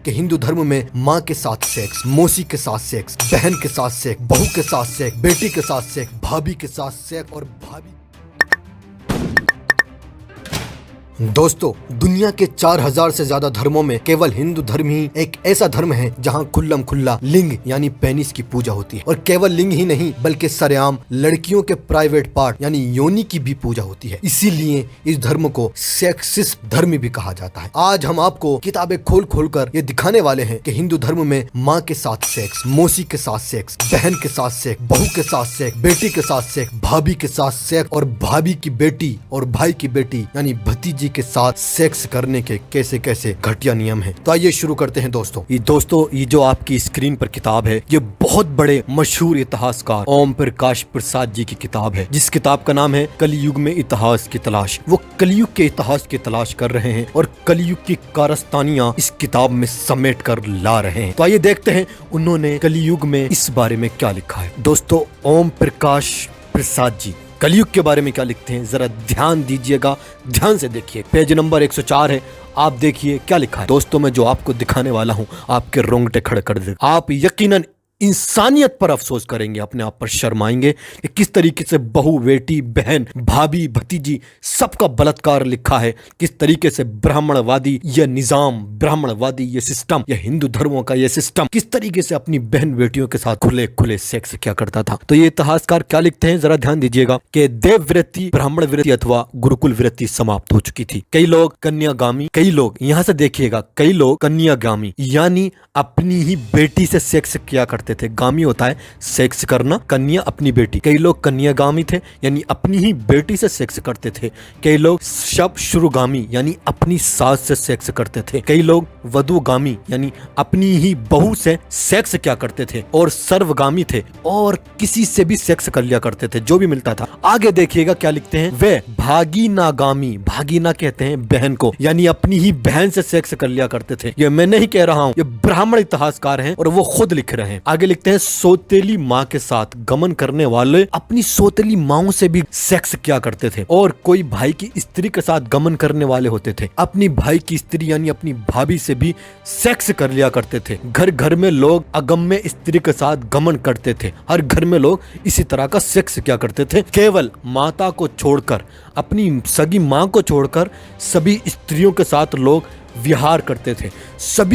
कि हिंदू धर्म में माँ के साथ सेक्स, मौसी के साथ सेक्स, बहन के साथ सेक्स, बहू के साथ सेक्स, बेटी के साथ सेक्स, भाभी के साथ सेक्स और भाभी। दोस्तों, दुनिया के 4000 से ज्यादा धर्मों में केवल हिंदू धर्म ही एक ऐसा धर्म है जहां खुल्लम खुल्ला लिंग यानी पेनिस की पूजा होती है। और केवल लिंग ही नहीं बल्कि सरेआम लड़कियों के प्राइवेट पार्ट यानी योनि की भी पूजा होती है। इसीलिए इस धर्म को सेक्सिस्ट धर्म भी कहा जाता है। आज हम आपको किताबें खोल खोल कर ये दिखाने वाले हैं कि हिंदू धर्म में माँ के साथ सेक्स, मौसी के साथ सेक्स, बहन के साथ सेक्स, बहू के साथ सेक्स, बेटी के साथ सेक्स, भाभी के साथ सेक्स और भाभी की बेटी और भाई की बेटी यानी भतीजी के साथ सेक्स करने के कैसे कैसे घटिया नियम हैं। तो आइए शुरू करते हैं दोस्तों ये जो आपकी स्क्रीन पर किताब है ये बहुत बड़े मशहूर इतिहासकार ओम प्रकाश प्रसाद जी की किताब है, जिस किताब का नाम है कलयुग में इतिहास की तलाश। वो कलयुग के इतिहास की तलाश कर रहे हैं और कलयुग की कारस्तानियां इस किताब में समेट कर ला रहे हैं। तो आइए देखते हैं उन्होंने कलयुग में इस बारे में क्या लिखा है। दोस्तों, ओम प्रकाश प्रसाद जी कलयुग के बारे में क्या लिखते हैं जरा ध्यान दीजिएगा, ध्यान से देखिए। पेज नंबर 104 है, आप देखिए क्या लिखा है। दोस्तों, मैं जो आपको दिखाने वाला हूं आपके रोंगटे खड़े कर देगा। आप यकीनन इंसानियत पर अफसोस करेंगे, अपने आप पर शर्माएंगे कि किस तरीके से बहू, बेटी, बहन, भाभी, भतीजी सबका बलात्कार लिखा है। किस तरीके से ब्राह्मणवादी ये निजाम, ब्राह्मणवादी ये सिस्टम, ये हिंदू धर्मों का ये सिस्टम किस तरीके से अपनी बहन बेटियों के साथ खुले खुले सेक्स क्या करता था। तो ये इतिहासकार क्या लिखते हैं जरा ध्यान दीजिएगा कि देव वृत्ति, ब्राह्मण वृत्ति अथवा गुरुकुल वृत्ति समाप्त हो चुकी थी। कई लोग कन्यागामी, कई लोग यहाँ से देखिएगा, कई लोग कन्यागामी यानी अपनी ही बेटी से सेक्स किया करते थे। गामी होता है सेक्स करना, कन्या अपनी बेटी। कई लोग कन्यागामी थे यानी अपनी ही बेटी से सेक्स करते थे। कई लोग शुरुगामी यानी अपनी सास से सेक्स करते थे। कई लोग वधुगामी यानी अपनी ही बहू से सेक्स क्या करते थे। और सर्वगामी थे और किसी से भी सेक्स कर लिया करते थे जो भी मिलता था। आगे देखिएगा क्या लिखते हैं, वे भागीनागामी, भागीना कहते हैं बहन को, यानी अपनी ही बहन से सेक्स कर लिया करते थे। ये मैं नहीं कह रहा हूँ, ये ब्राह्मण इतिहासकार हैं और वो खुद लिख रहे हैं। आगे लिखते हैं सौतेली माँ के साथ गमन करने वाले अपनी सौतेली माओं से भी सेक्स किया करते थे। और कोई भाई की स्त्री के साथ गमन करने वाले होते थे, अपनी भाई की स्त्री यानी अपनी भाभी से भी सेक्स कर लिया करते थे। घर घर में लोग अगम्य स्त्री के साथ गमन करते थे। हर घर में लोग इसी तरह का सेक्स किया करते थे। केवल माता को छोड़कर, अपनी सगी माँ को छोड़कर सभी स्त्रियों के साथ लोग विहार करते थे।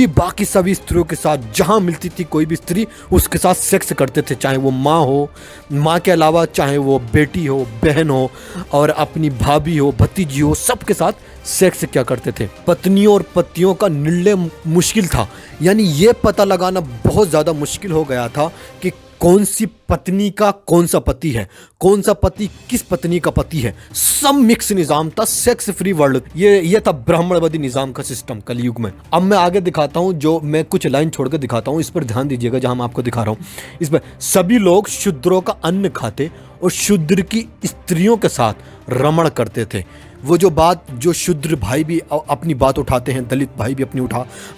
बाकी सभी स्त्रियों के साथ जहां मिलती थी कोई भी स्त्री उसके साथ सेक्स करते थे, चाहे वो माँ हो, माँ के अलावा चाहे वो बेटी हो, बहन हो और अपनी भाभी हो, भतीजी हो, सबके साथ सेक्स क्या करते थे। पत्नियों और पतियों का निर्णय मुश्किल था, यानी ये पता लगाना बहुत ज्यादा मुश्किल हो गया था कि कौन सी पत्नी का कौन सा पति है, कौन सा पति किस पत्नी का पति है। सब मिक्स निजाम था, सेक्स फ्री वर्ल्ड। ये था ब्राह्मणवादी निजाम का सिस्टम कलयुग में। अब मैं आगे दिखाता हूं, जो मैं कुछ लाइन छोड़कर दिखाता हूं, इस पर ध्यान दीजिएगा जहां मैं आपको दिखा रहा हूं। इस पर सभी लोग शूद्रों का अन्न खाते और शूद्र की स्त्रियों के साथ रमण करते थे। वो जो शूद्र भाई भी अपनी बात उठाते हैं, दलित भाई भी अपनी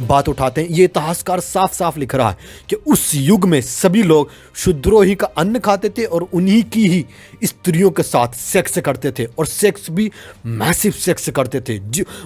बात उठाते हैं। ये इतिहासकार साफ साफ लिख रहा है कि उस युग में सभी लोग शूद्रों ही का अन्न खाते थे और उन्हीं की ही स्त्रियों के साथ सेक्स करते थे। और सेक्स भी मैसिव सेक्स करते थे,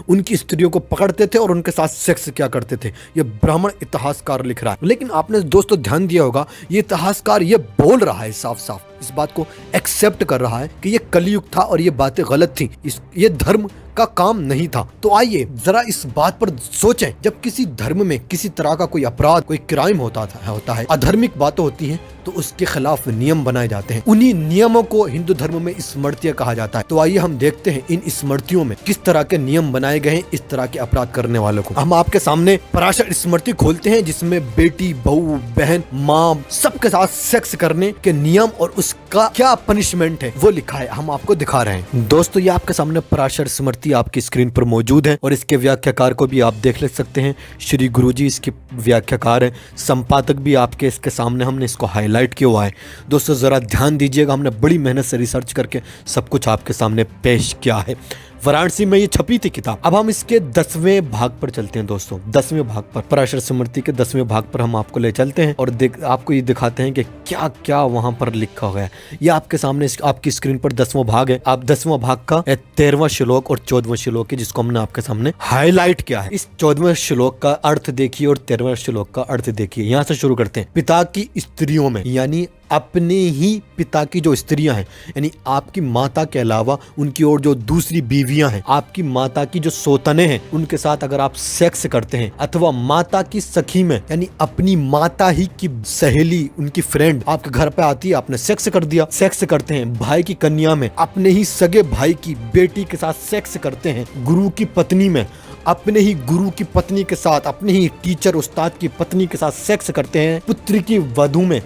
उनकी स्त्रियों को पकड़ते थे और उनके साथ सेक्स क्या करते थे। ये ब्राह्मण इतिहासकार लिख रहा है। लेकिन आपने दोस्तों ध्यान दिया होगा, ये इतिहासकार ये बोल रहा है, साफ साफ इस बात को एक्सेप्ट कर रहा है कि ये कलयुग था और ये बातें गलत थी, ये धर्म का काम नहीं था। तो आइए जरा इस बात पर सोचें, जब किसी धर्म में किसी तरह का कोई अपराध, कोई क्राइम होता है, अधर्मिक बातें होती हैं, तो उसके खिलाफ नियम बनाए जाते हैं। उन्हीं नियमों को हिंदू धर्म में स्मृतियां कहा जाता है। तो आइए हम देखते हैं इन स्मृतियों में किस तरह के नियम बनाए गए हैं इस तरह के अपराध करने वालों को। हम आपके सामने पराशर स्मृति खोलते हैं जिसमें बेटी, बहू, बहन, माँ सबके साथ सेक्स करने के नियम और उसका क्या पनिशमेंट है वो लिखा है, हम आपको दिखा रहे हैं। दोस्तों, ये आपके सामने पराशर स्मृति आपकी स्क्रीन पर मौजूद है और इसके व्याख्याकार को भी आप देख ले सकते हैं। श्री गुरुजी इसके व्याख्याकार है, संपादक भी आपके इसके सामने, हमने इसको हाईलाइट किया हुआ है। दोस्तों जरा ध्यान दीजिएगा, हमने बड़ी मेहनत से रिसर्च करके सब कुछ आपके सामने पेश किया है। वाराणसी में ये छपी थी किताब। अब हम इसके 10वें भाग पर चलते हैं दोस्तों। 10वें भाग पर, पराशर स्मृति के 10वें भाग पर हम आपको ले चलते हैं और आपको ये दिखाते हैं कि क्या क्या वहां पर लिखा हुआ है। ये आपके सामने आपकी स्क्रीन पर 10वां भाग है। आप 10वां भाग का 13वां श्लोक और 14वां श्लोक है, जिसको हमने आपके सामने हाईलाइट किया है। इस 14वें श्लोक का अर्थ देखिए और 13वें श्लोक का अर्थ देखिए। यहाँ से शुरू करते हैं। पिता की स्त्रियों में, यानी अपने ही पिता की जो स्त्रियां हैं, यानी आपकी माता के अलावा उनकी और जो दूसरी बीवियां हैं, आपकी माता की जो सौतने हैं, उनके साथ अगर आप सेक्स करते हैं, अथवा माता की सखी में, यानी अपनी माता ही की सहेली, उनकी फ्रेंड आपके घर पे आती है, आपने सेक्स कर दिया, सेक्स करते हैं। भाई की कन्या में, अपने ही सगे भाई की बेटी के साथ सेक्स करते हैं। गुरु की पत्नी में, अपने ही गुरु की पत्नी के साथ, अपने ही टीचर उस्ताद की पत्नी के साथ सेक्स करते हैं। पुत्री की वधू में,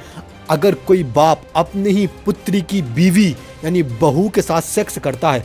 अगर कोई बाप अपने ही पुत्री की बीवी यानी बहू के साथ सेक्स करता है।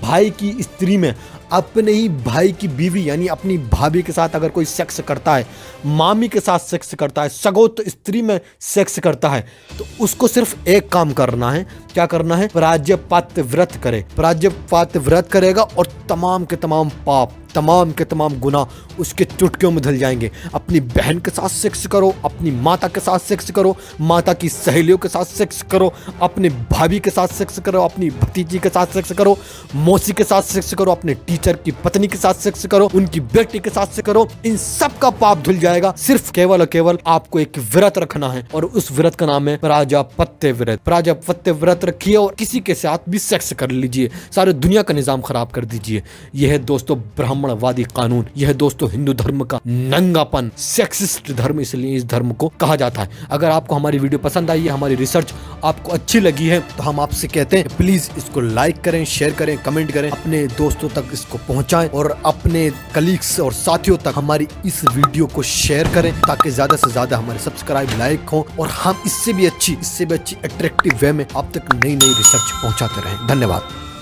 भाई की स्त्री में, अपने ही भाई की बीवी यानी अपनी भाभी के साथ अगर कोई सेक्स करता है, मामी के साथ सेक्स करता है, सगोत स्त्री में सेक्स करता है, तो उसको सिर्फ एक काम करना है। क्या करना है? प्रायश्चित व्रत करे। प्रायश्चित व्रत करेगा और तमाम के तमाम पाप, तमाम के तमाम गुनाह उसके चुटकियों में धुल जाएंगे। अपनी बहन के साथ सेक्स करो, अपनी माता के साथ सेक्स करो, माता की सहेलियों के साथ सेक्स करो, अपने भाभी के साथ सेक्स करो, अपनी भतीजी के साथ सेक्स करो, मौसी के साथ सेक्स करो, अपने टीचर की पत्नी के साथ सेक्स करो, उनकी बेटी के साथ सेक्स करो। इन सब का पाप धुल जाएगा। सिर्फ केवल और केवल आपको एक व्रत रखना है और उस व्रत का नाम है प्राजापत्य व्रत। प्राजापत्य व्रत रखिए और किसी के साथ भी सेक्स कर लीजिए, सारे दुनिया का निजाम खराब कर दीजिए। यह है दोस्तों ब्राह्मणवादी कानून। यह है दोस्तों हिंदू धर्म का नंगापन, सेक्सिस्ट धर्म, इसलिए इस धर्म को कहा जाता है। अगर आपको हमारी वीडियो पसंद आई है, हमारी रिसर्च आपको अच्छी लगी है, तो हम आपसे कहते हैं प्लीज इसको लाइक करें, शेयर करें, कमेंट करें, अपने दोस्तों तक इसको पहुंचाएं और अपने कलीग्स और साथियों तक हमारी इस वीडियो को शेयर करें, ताकि ज्यादा से ज्यादा हमारे सब्सक्राइब, लाइक हो और हम इससे भी अच्छी अट्रैक्टिव वे में आप तक नई नई रिसर्च पहुंचाते रहें। धन्यवाद।